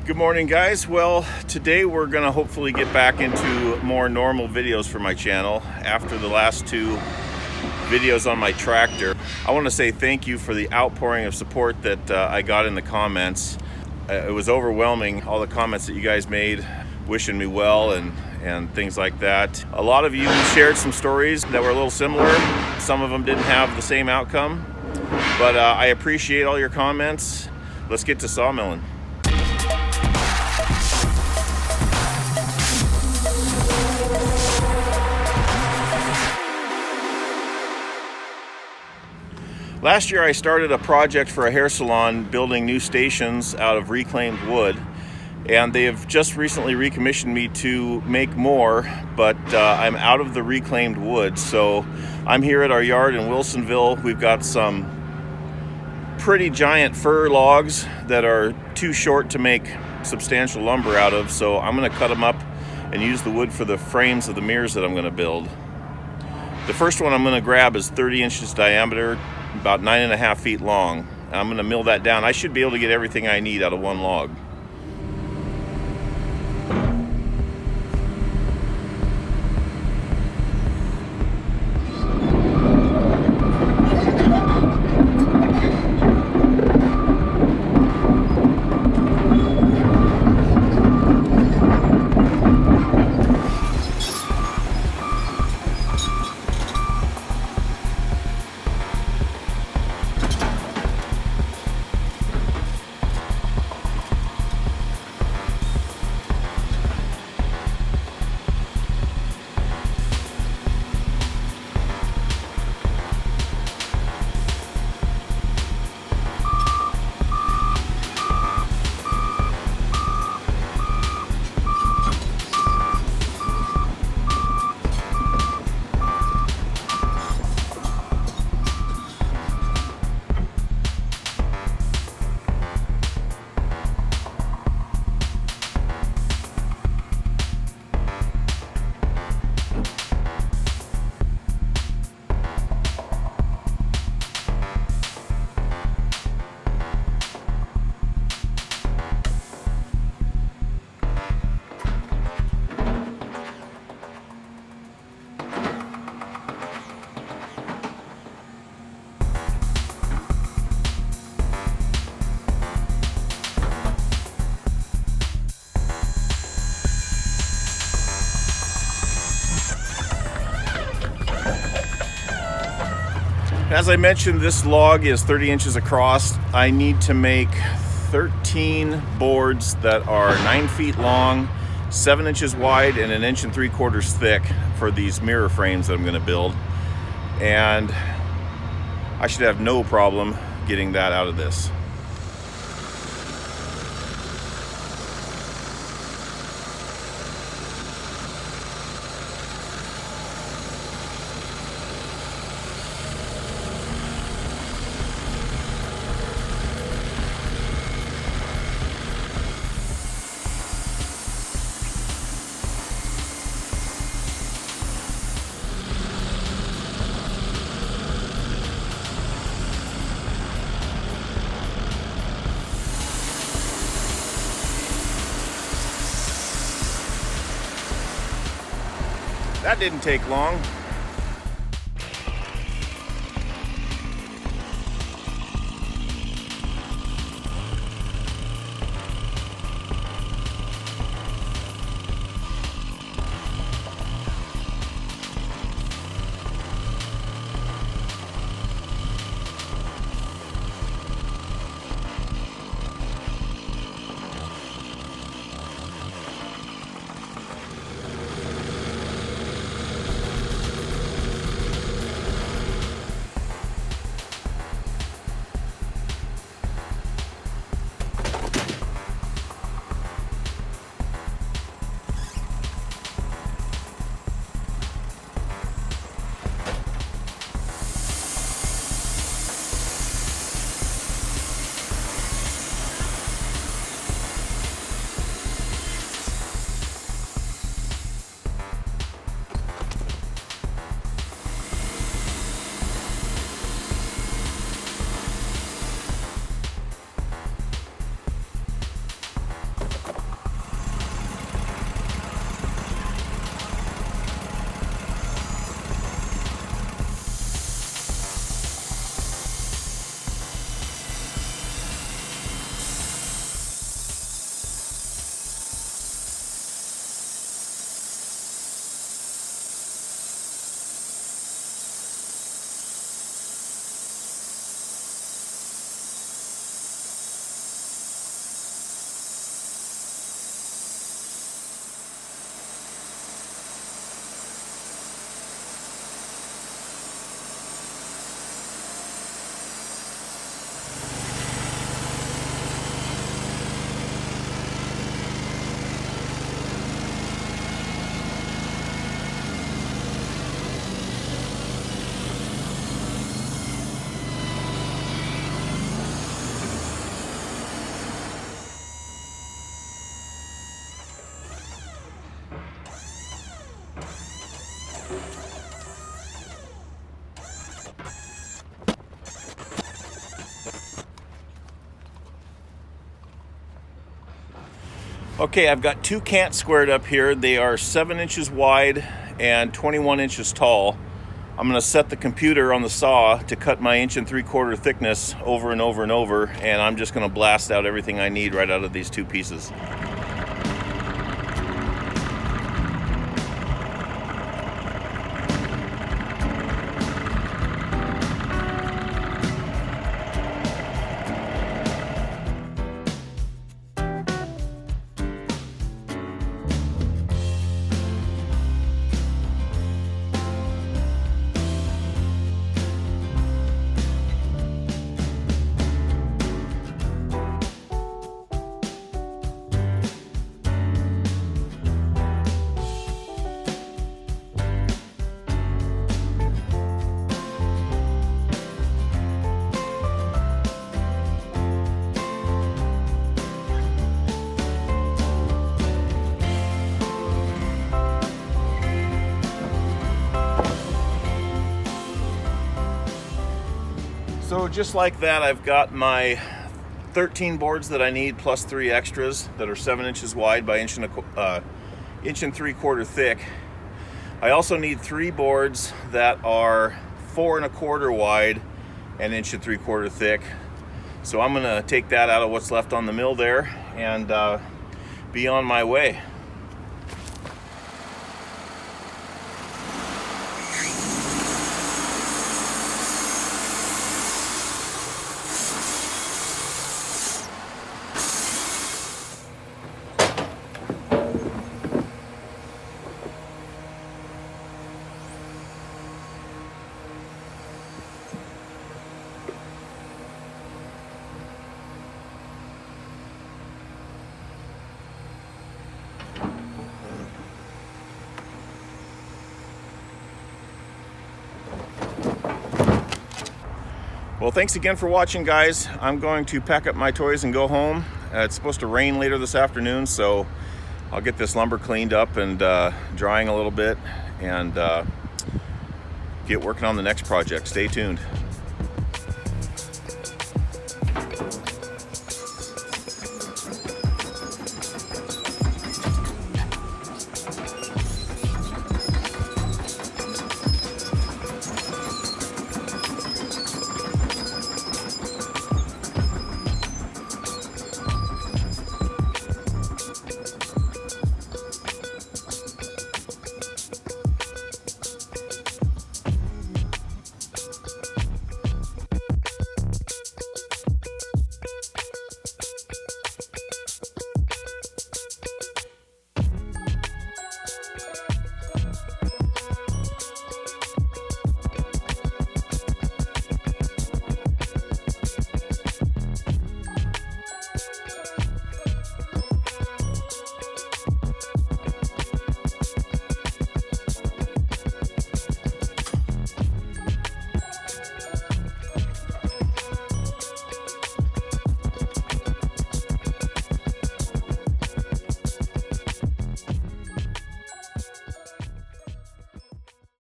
Good morning, guys. Well, today we're gonna hopefully get back into more normal videos for my channel after the last two videos on my tractor. I want to say thank you for the outpouring of support that I got in the comments. It was overwhelming, all the comments that you guys made wishing me well and things like that. A lot of you shared some stories that were a little similar. Some of them didn't have the same outcome, but I appreciate all your comments. Let's get to sawmilling. Last year I started a project for a hair salon building new stations out of reclaimed wood, and they have just recently recommissioned me to make more, but I'm out of the reclaimed wood. So I'm here at our yard in Wilsonville. We've got some pretty giant fir logs that are too short to make substantial lumber out of, so I'm going to cut them up and use the wood for the frames of the mirrors that I'm going to build. The first one I'm going to grab is 30 inches diameter, about 9.5 feet long. I'm going to mill that down. I should be able to get everything I need out of one log. As I mentioned, this log is 30 inches across. I need to make 13 boards that are 9 feet long, 7 inches wide, and 1 3/4 thick for these mirror frames that I'm going to build. And I should have no problem getting that out of this. That didn't take long. Okay, I've got two cants squared up here. They are 7 inches wide and 21 inches tall. I'm going to set the computer on the saw to cut my 1 3/4 thickness over and over and over, and I'm just going to blast out everything I need right out of these two pieces. So just like that, I've got my 13 boards that I need plus 3 extras that are 7 inches wide by 1 3/4 thick. I also need 3 boards that are 4 1/4 wide and 1 3/4 thick. So I'm gonna take that out of what's left on the mill there and be on my way. Well, thanks again for watching, guys. I'm going to pack up my toys and go home. It's supposed to rain later this afternoon, so I'll get this lumber cleaned up and drying a little bit and get working on the next project. Stay tuned.